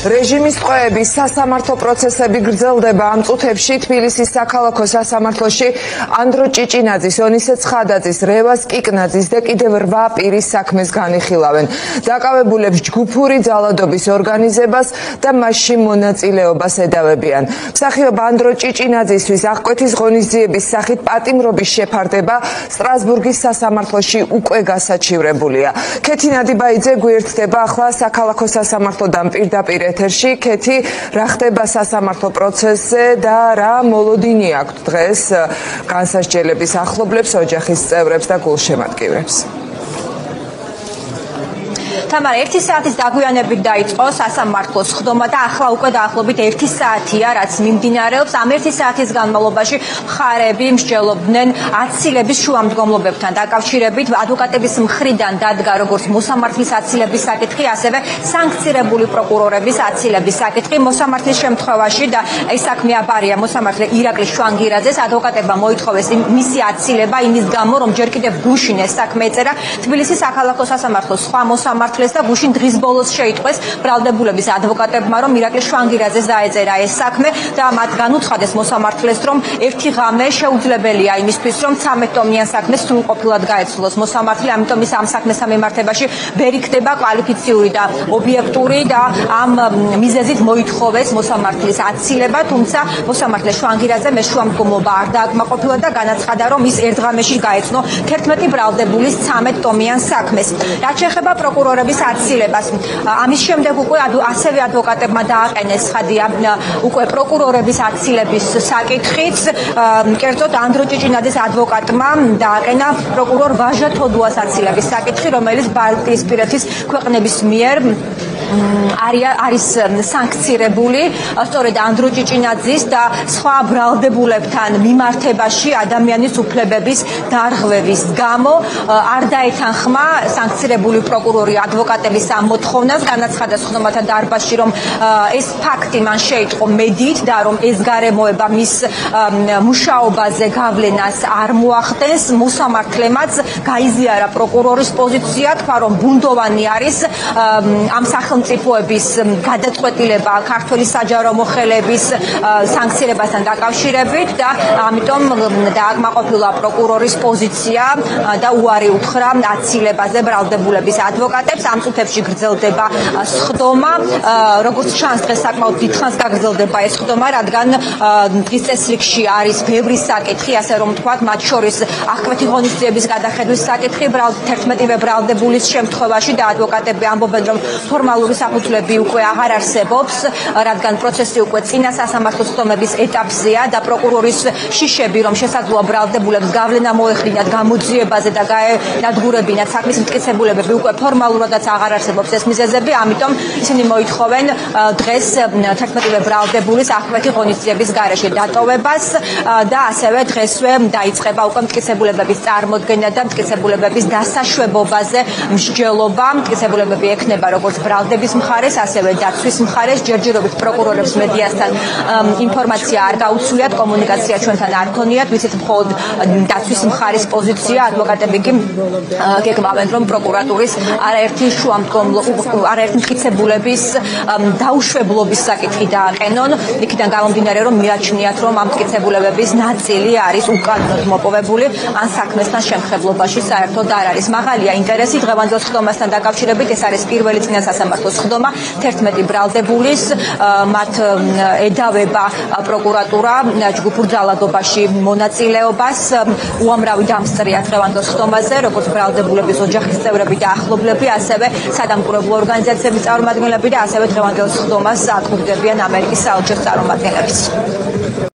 რეჟიმის ტყვეების სასამართლო პროცესები გრძელდება ამ წუთებში თბილისის საქალაქო სასამართლოში ანდრო ჭიჭინაძის, ონისე ცხადაძის, რევას კიკნაძის და კიდევ 8 პირის საქმეს განიხილავენ. დაკავებულებს ჯგუფური ძალადობის ორგანიზებას და მასში მონაწილეობას ედავებიან. მსახიობ ანდრო ჭიჭინაძისთვის აღკვეთის ღონისძიების სახით პატიმრობის შეფარდება სტრასბურგის სასამართლოში უკვე გასაჩივრებულია. ქეთი ნადიბაიძე გვერდდება ახლა საქალაქო სასამართლოდან პირდაპირ ეთერში. ქეთი, რა ხდება სასამართლო პროცესზე და რა მოლოდინი აქვს დღეს განსასჯელების ახლობლებს, ოჯახის წევრებს და გულშემატკივრებს? თამარ 1 საათის დაგვიანებით დაიწყო სასამართლოს ხდომა და ახლა უკვე დაახლოებით 1 საათია, რაც მიმდინარეობს. ამ 1 საათის განმავლობაში მხარეები მსჯელობდნენ აცილების შუამდგომლობებთან დაკავშირებით. ადვოკატების მხრიდან დადგა როგორც მოსამართლის აცილების საკითხი, ასევე სანქცირებული პროკურორების აცილების საკითხი. მოსამართლის შემთხვევაში და ეს საქმე აბარია მოსამართლე ირაკლი შვანგირაძეს, ადვოკატებმა მოითხოვეს მისი აცილება იმის გამო, რომ ჯერ კიდევ გუშინ ეს საქმე ეწერა თბილისის საქალაქო სასამართლოს სხვა მოსამართლეს და გუშინ დღის ბოლოს შეიტყვეს ბრალდებულების ადვოკატებმა, რომ ირაკლი შვანგირაძეს დაეწერა ეს საქმე და მათ განუცხადეს მოსამართლეს, რომ ერთი ღამე შეუძლებელია იმისთვის, რომ 13 ტომიან საქმეს სრულყოფილად გაეცვლოს მოსამართლე. ამიტომ ის ამ საქმეს ამემართებაში ვერ იქნება კვალიფიციური და ობიექტური და ამ მიზეზით მოითხოვეს მოსამართლის აცილება, თუმცა მოსამართლე შვანგირაძე ეს შუამდგომლობა არ დააკმაყოფილა და განაცხადა, რომ ის ერთ ღამეში გაეცნო 11 ბრალდებულის 13 ტომიან საქმეს. რაც შეეხება პროკურორების აცილებას, ამის შემდეგ უკვე ასევე ადვოკატებმა დააყენეს ხადია უკვე პროკურორების აცილების საკითხიც. კერძოდ ანდრო ჭიჭინაძის ადვოკატმა დააყენა პროკურორ ვაჟა თოდუას აცილების საკითხი, რომელიც ბალტიისპირეთის ქვეყნების მიერ არის სანქცირებული სწორედ ანდრო ჭიჭინაძის და სხვა ბრალდებულებთან მიმართებაში ადამიანის უფლებების დარღვევის გამო. არ დაეთანხმა სანქცირებული პროკურორი ადვოკატების ამ მოთხოვნას, განაცხადა ხდომათა დარბაზში, რომ ეს ფაქტი მან შეიტყო მედით და რომ ეს გარემოება მის მუშაობაზე გავლენას არ მოახდენს. მოსამართლემაც გაიზიარა პროკურორის პოზიცია, თქვა, რომ ბუნდოვანი არის ამ სახელმწიფოების გადაწყვეტილება ქართველი საჯარო მოხელეების სანქცირებასთან დაკავშირებით და ამიტომ დააკმაყოფილა პროკურორის პოზიცია და უარი უთხრა აცილებაზე ბრალდებულების ადვოკატებს. ამ წუთებში გრძელდება ხდომა. როგორც ჩანს, დღეს საკმაოდ დიდხანს გაგრძელდება ეს ხდომა, რადგან დღის წესრიგში არის ბევრი საკითხი, ასე რომ თქვათ, მათ შორის აღკვეთი ღონისძიების გადახედვის საკითხი 11 ბრალდებულის შემთხვევაში და ადვოკატები ამბობენ, რომ ფორმალური საფუძვლები უკვე აღარ არსებობს, რადგან პროცესი უკვე წინა სასამართლოს ხდომების ეტაპზეა და პროკურორის შიშები, რომ შესაძლოა ბრალდებულებს გავლენა მოეხდინათ გამოძიებაზე და გაენადგურებინათ საქმის მტკიცებულებები, უკვე ფორმალურადაც აღარ არსებობს ეს მიზეზები. ამიტომ ისინი მოითხოვენ დღეს 11 ბრალდებულის აღკვეთი ღონისძიების გარეშე დატოვებას და ასევე დღესვე დაიწყება უკვე მტკიცებულებების წარმოდგენა და მტკიცებულებების დასაშვებობაზე მსჯელობა. მტკიცებულებები ექნება როგორც ბრალდების მხარეს, ასევე დაცვის მხარეს. ჯერჯერობით პროკურორებს მედიასთან ინფორმაცია არ გაუცვლიათ, კომუნიკაცია ჩვენთან არ ქონიათ, ვიცით მხოლოდ დაცვის მხარის პოზიცია. ადვოკატები კი გეკმავენ, რომ პროკურატურის არაერთი არაერთი მტკიცებულების დაუშვებლობის საკითხი დააყენონ. იქიდან გამომდინარე, რომ მიაჩნიათ, რომ ამ მტკიცებულებების ნაწილი არის უკანონოდ მოპოვებული, ან საქმესთან შემხებლობაში საერთოდ არ არის. მაღალია ინტერესი დღევანდელ ხდომასთან დაკავშირებით. ეს არის პირველი წინა სასამართლოს ხდომა 11 ბრალდებულის. მათ ედავება პროკურატურა ჯგუფურ ძალადობაში მონაწილეობას. უამრავი დამსწრეა დღევანდელ ხდომაზე, როგორც ბრალდებულების ოჯახის წევრები და ახლობლები, ასევე სადამკვირვებლო ორგანიზაციების წარმომადგენლები და ასევე დღევანდელ ხდომას აკურდებიან ამერიკის საელჩოს წარმომადგენლებიც.